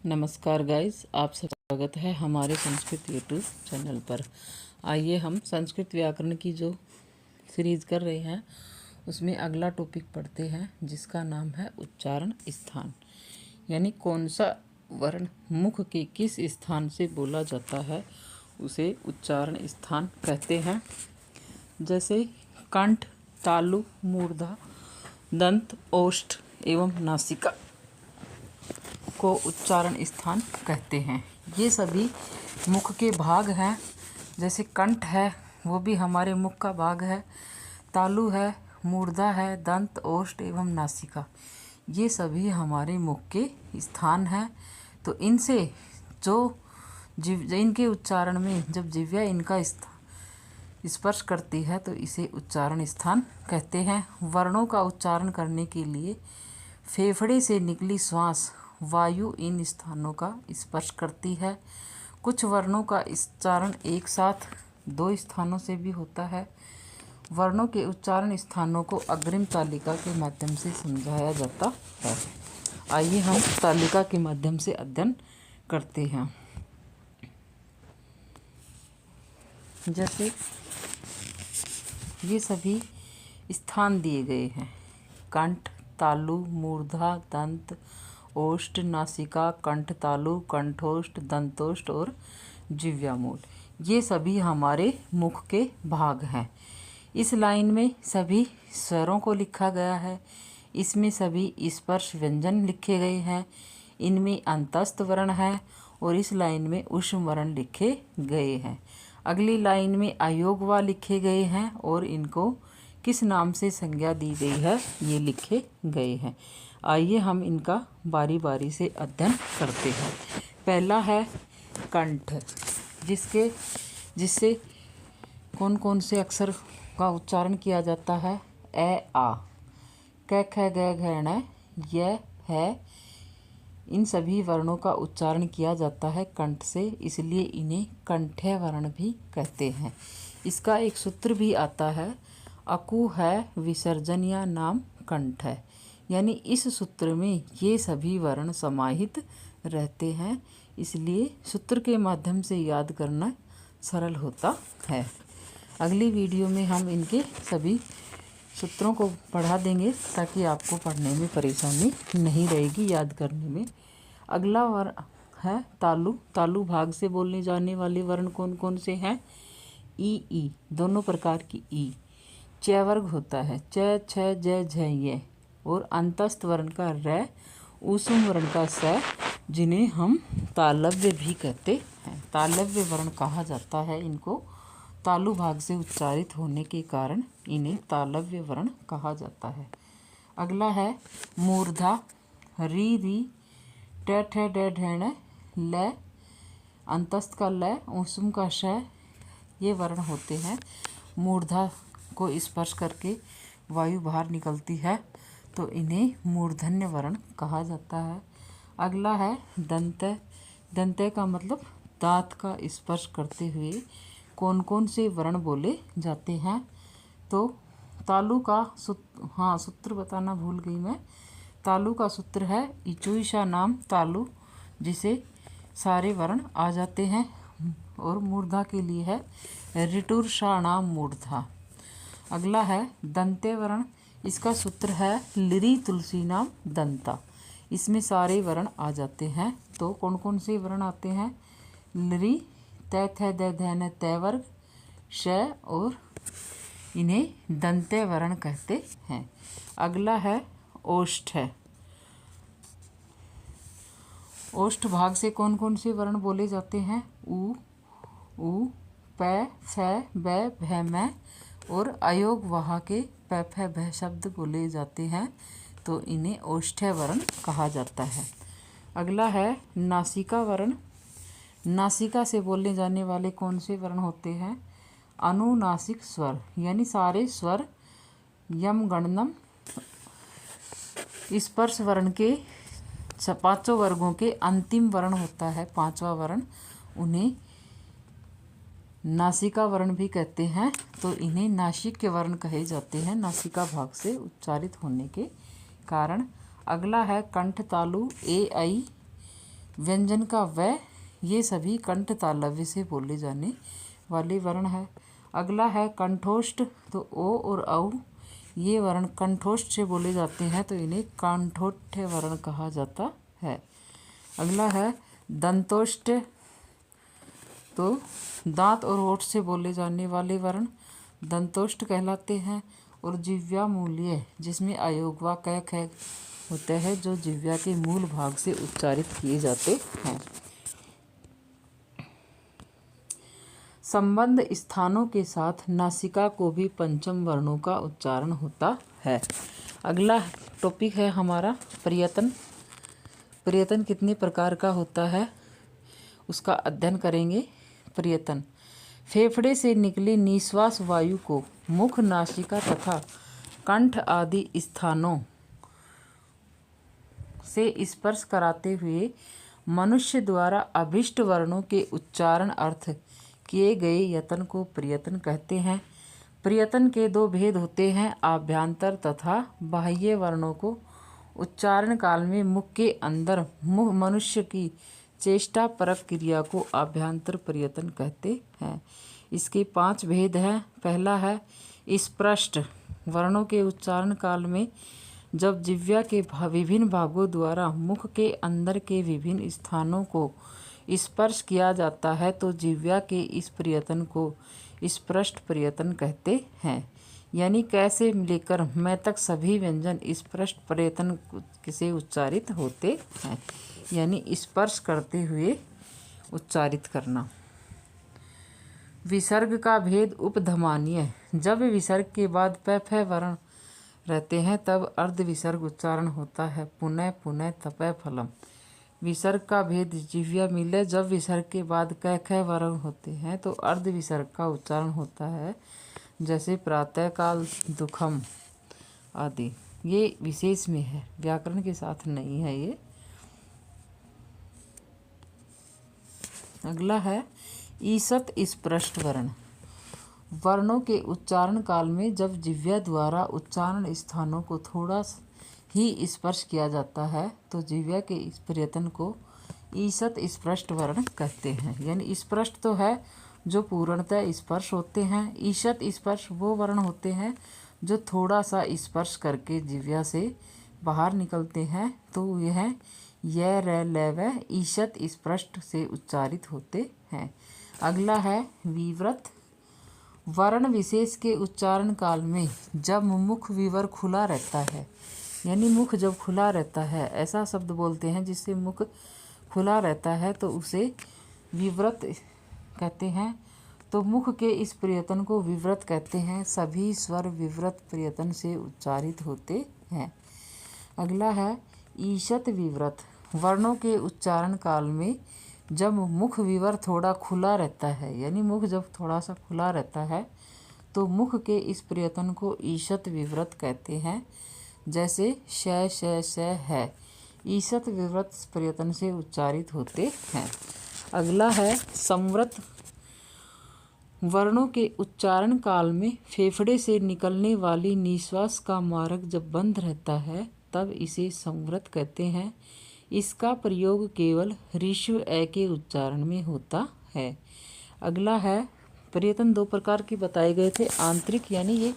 नमस्कार गाइस, आप सब स्वागत है हमारे संस्कृत यूट्यूब चैनल पर। आइए हम संस्कृत व्याकरण की जो सीरीज कर रहे हैं उसमें अगला टॉपिक पढ़ते हैं, जिसका नाम है उच्चारण स्थान। यानी कौन सा वर्ण मुख के किस स्थान से बोला जाता है उसे उच्चारण स्थान कहते हैं। जैसे कंठ, तालु, मूर्धा, दंत, ओष्ठ एवं नासिका को उच्चारण स्थान कहते हैं। ये सभी मुख के भाग हैं। जैसे कंठ है वो भी हमारे मुख का भाग है, तालु है, मूर्धा है, दंत, ओष्ठ एवं नासिका ये सभी हमारे मुख के स्थान हैं। तो इनसे जो इनके उच्चारण में जब जिह्वा इनका स्पर्श करती है तो इसे उच्चारण स्थान कहते हैं। वर्णों का उच्चारण करने के लिए फेफड़े से निकली श्वास वायु इन स्थानों का स्पर्श करती है। कुछ वर्णों का उच्चारण एक साथ दो स्थानों से भी होता है। वर्णों के उच्चारण स्थानों को अग्रिम तालिका के माध्यम से समझाया जाता है। आइए हम तालिका के माध्यम से अध्ययन करते हैं। जैसे ये सभी स्थान दिए गए हैं: कंठ, तालु, मूर्धा, दंत, ओष्ठ, नासिका, कंठ तालु, कंठोष्ठ, दंतोष्ठ और जिह्वामूल। ये सभी हमारे मुख के भाग हैं। इस लाइन में सभी स्वरों को लिखा गया है। इसमें सभी स्पर्श व्यंजन लिखे गए हैं। इनमें अंतस्थ वर्ण है और इस लाइन में ऊष्म वर्ण लिखे गए हैं। अगली लाइन में अयोग व लिखे गए हैं और इनको किस नाम से संज्ञा दी गई है ये लिखे गए हैं। आइए हम इनका बारी बारी से अध्ययन करते हैं। पहला है कंठ, जिससे कौन कौन से अक्षर का उच्चारण किया जाता है: ए, आ, क, ख, ग, घ, ण, य, है। इन सभी वर्णों का उच्चारण किया जाता है कंठ से, इसलिए इन्हें कंठ्य वर्ण भी कहते हैं। इसका एक सूत्र भी आता है: अकु है विसर्जन या नाम कंठ है। यानी इस सूत्र में ये सभी वर्ण समाहित रहते हैं, इसलिए सूत्र के माध्यम से याद करना सरल होता है। अगली वीडियो में हम इनके सभी सूत्रों को पढ़ा देंगे ताकि आपको पढ़ने में परेशानी नहीं रहेगी, याद करने में। अगला वर्ण है तालु। तालु भाग से बोलने जाने वाले वर्ण कौन कौन से हैं: ई, दोनों प्रकार की ई। च वर्ग होता है च, छ, ज, झ, य। और अंतस्थ वर्ण का र, ऊष्म वर्ण का स, जिन्हें हम तालव्य भी कहते हैं। तालव्य वर्ण कहा जाता है इनको। तालु भाग से उच्चारित होने के कारण इन्हें तालव्य वर्ण कहा जाता है। अगला है मूर्धा। री, ट, ठ, ड, ढ, ण, ल, अंतस्थ का ल, ऊष्म का श, ये वर्ण होते हैं। मूर्धा को स्पर्श करके वायु बाहर निकलती है तो इन्हें मूर्धन्य वर्ण कहा जाता है। अगला है दंत। दंत का मतलब दांत का स्पर्श करते हुए कौन कौन से वर्ण बोले जाते हैं। तो तालु का सूत्र बताना भूल गई मैं। तालु का सूत्र है इचुईशा नाम तालु, जिसे सारे वर्ण आ जाते हैं। और मूर्धा के लिए है ऋटुर्षा नाम मूर्धा। अगला है दंते वर्ण। इसका सूत्र है लिरी तुलसी नाम दंता। इसमें सारे वर्ण आ जाते हैं। तो कौन कौन से वर्ण आते हैं: लिरी, त, थ, द, ध, न, त वर्ग, श, और इन्हें दंते वर्ण कहते हैं। अगला है ओष्ठ। ओष्ठ भाग से कौन कौन से वर्ण बोले जाते हैं: उ, प, फ, ब, भ, म। और अयोग वहा के प, फ, भ शब्द बोले जाते हैं तो इन्हें ओष्ठ्य वर्ण कहा जाता है। अगला है नासिका वर्ण। नासिका से बोलने जाने वाले कौन से वर्ण होते हैं: अनुनासिक स्वर, यानी सारे स्वर यम गणनम स्पर्श वर्ण के पांचों वर्गों के अंतिम वर्ण होता है, पांचवा वर्ण, उन्हें नासिका वर्ण भी कहते हैं। तो इन्हें नासिक के वर्ण कहे जाते हैं, नासिका भाग से उच्चारित होने के कारण। अगला है कंठ तालु। ए, आई व्यंजन का व, ये सभी कंठ तालव्य से बोले जाने वाले वर्ण है। अगला है कंठोष्ठ, तो ओ और औ ये वर्ण कंठोष्ठ से बोले जाते हैं, तो इन्हें कंठोष्ठ वर्ण कहा जाता है। अगला है दंतोष्ठ, तो दांत और होठ से बोले जाने वाले वर्ण दंतोष्ठ कहलाते हैं। और जिह्वा मूलीय, जिसमें अयोग व क ख होते हैं, जो जिह्वा के मूल भाग से उच्चारित किए जाते हैं। संबंध स्थानों के साथ नासिका को भी पंचम वर्णों का उच्चारण होता है। अगला टॉपिक है हमारा प्रयतन। प्रयतन कितने प्रकार का होता है उसका अध्ययन करेंगे। प्रयतन फेफड़े से निकली निश्वास वायु को मुख, नासिका तथा कंठ आदि स्थानों से स्पर्श कराते हुए मनुष्य द्वारा अभिष्ट वर्णों के उच्चारण अर्थ किए गए यत्न को प्रयत्न कहते हैं। प्रयत्न के दो भेद होते हैं, आभ्यंतर तथा बाह्य वर्णों को उच्चारण काल में मुख के अंदर मनुष्य की चेष्टा परक क्रिया को आभ्यंतर प्रयत्न कहते हैं। इसके 5 भेद हैं। पहला है स्पष्ट वर्णों के उच्चारण काल में जब जिह्वा के विभिन्न भागों द्वारा मुख के अंदर के विभिन्न स्थानों को स्पर्श किया जाता है तो जिह्वा के इस प्रयत्न को स्पष्ट प्रयत्न कहते हैं। यानी कैसे लेकर मैं तक सभी व्यंजन स्पष्ट प्रयत्न से उच्चारित होते हैं, यानी स्पर्श करते हुए उच्चारित करना। विसर्ग का भेद उपधमानीय, जब विसर्ग के बाद प फ वर्ण रहते हैं तब अर्ध विसर्ग उच्चारण होता है। पुनः पुनः तपय फलम। विसर्ग का भेद जिह्वा मिले, जब विसर्ग के बाद क ख वर्ण होते हैं तो अर्ध विसर्ग का उच्चारण होता है, जैसे प्रातःकाल, दुखम आदि। ये विशेष में है, व्याकरण के साथ नहीं है ये। अगला है ईसत स्पष्ट वर्ण। वर्णों के उच्चारण काल में जब जिह्वा द्वारा उच्चारण स्थानों को थोड़ा ही स्पर्श किया जाता है तो जिह्वा के इस प्रयत्न को ईसत स्पष्ट वर्ण कहते हैं। यानी स्पष्ट तो है जो पूर्णतः स्पर्श होते हैं, ईसत स्पर्श वो वर्ण होते हैं जो थोड़ा सा स्पर्श करके जिह्वा से बाहर निकलते हैं, तो यह य र ल व ईसत स्पष्ट से उच्चारित होते हैं। अगला है विवृत वर्ण विशेष के उच्चारण काल में जब मुख विवर खुला रहता है, यानी मुख जब खुला रहता है, ऐसा शब्द बोलते हैं जिससे मुख खुला रहता है तो उसे विवृत कहते हैं। तो मुख के इस प्रयत्न को विवृत कहते हैं। सभी स्वर विवृत प्रयत्न से उच्चारित होते हैं। अगला है ईशत विवृत वर्णों के उच्चारण काल में जब मुख विवर थोड़ा खुला रहता है, यानी मुख जब थोड़ा सा खुला रहता है तो मुख के इस प्रयत्न को ईशत विवृत कहते हैं। जैसे श श श है, ईशत विवृत प्रयत्न से उच्चारित होते हैं। अगला है संवृत वर्णों के उच्चारण काल में फेफड़े से निकलने वाली निश्वास का मार्ग जब बंद रहता है तब इसे संवृत कहते हैं। इसका प्रयोग केवल ऋस्व ए के उच्चारण में होता है। अगला है प्रयत्न 2 प्रकार के बताए गए थे, आंतरिक यानी ये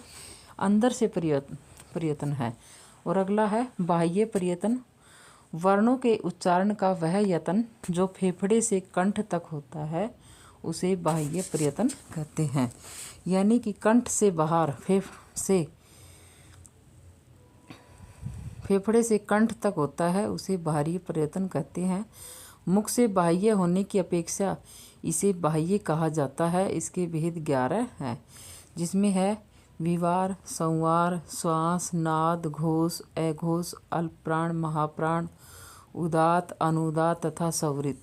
अंदर से प्रयत्न है, और अगला है बाह्य प्रयत्न वर्णों के उच्चारण का वह यत्न जो फेफड़े से कंठ तक होता है उसे बाह्य प्रयत्न कहते हैं। यानी कि कंठ से बाहर फेफड़े से कंठ तक होता है उसे बाह्य प्रयत्न कहते हैं। मुख से बाह्य होने की अपेक्षा इसे बाह्य कहा जाता है। इसके भेद 11 हैं, जिसमें है विवार, संवार, श्वास, नाद, घोष, अघोष, अल्पप्राण, महाप्राण, उदात, अनुदात तथा संवृत।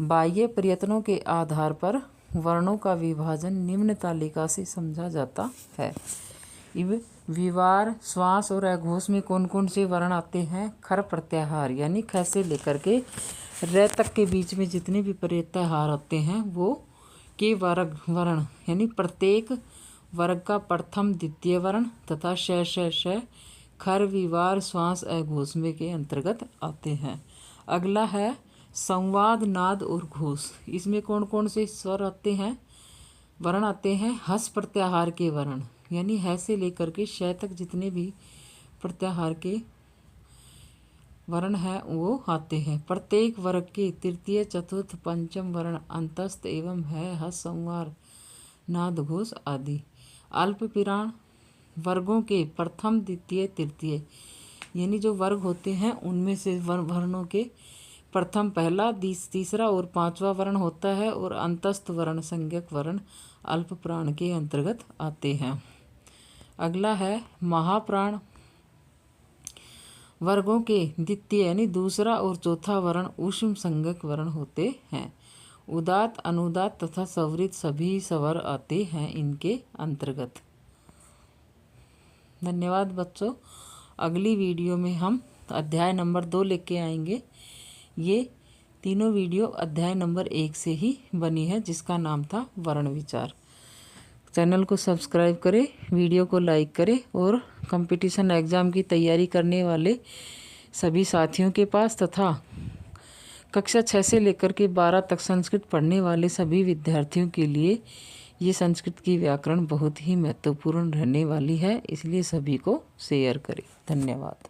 बाह्य प्रयत्नों के आधार पर वर्णों का विभाजन निम्न तालिका से समझा जाता है। इव विवार, श्वास और अघोष में कौन कौन से वर्ण आते हैं? खर प्रत्याहार, यानी ख से लेकर के र तक के बीच में जितने भी प्रत्याहार होते हैं वो के वर्ग वर्ण, यानी प्रत्येक वर्ग का प्रथम द्वितीय वर्ण तथा श खर, विवार, श्वास, अघोष में के अंतर्गत आते हैं। अगला है संवाद, नाद और घोष। इसमें कौन कौन से स्वर आते हैं, वर्ण आते हैं? हस प्रत्याहार के वर्ण, यानी है से लेकर के श तक जितने भी प्रत्याहार के वर्ण हैं वो आते हैं। प्रत्येक वर्ग के तृतीय, चतुर्थ, पंचम वर्ण अंतस्थ एवं है, हस, संवार, नाद, घोष आदि। अल्प विराम वर्गों के प्रथम, द्वितीय, तृतीय, यानी जो वर्ग होते हैं उनमें से वर्णों के प्रथम पहला, तीसरा और पांचवा वर्ण होता है, और अंतस्थ वर्ण, संज्ञक वर्ण अल्प प्राण के अंतर्गत आते हैं। अगला है महाप्राण वर्गों के द्वितीय यानी दूसरा और चौथा वर्ण ऊष्म संज्ञक वर्ण होते हैं। उदात्त, अनुदात्त तथा स्वरित सभी स्वर आते हैं इनके अंतर्गत। धन्यवाद बच्चों। अगली वीडियो में हम अध्याय नंबर 2 लेके आएंगे। ये तीनों वीडियो अध्याय नंबर 1 से ही बनी है, जिसका नाम था वर्ण विचार। चैनल को सब्सक्राइब करें, वीडियो को लाइक करें, और कंपटीशन एग्ज़ाम की तैयारी करने वाले सभी साथियों के पास तथा कक्षा 6 से लेकर के 12 तक संस्कृत पढ़ने वाले सभी विद्यार्थियों के लिए ये संस्कृत की व्याकरण बहुत ही महत्वपूर्ण रहने वाली है, इसलिए सभी को शेयर करें। धन्यवाद।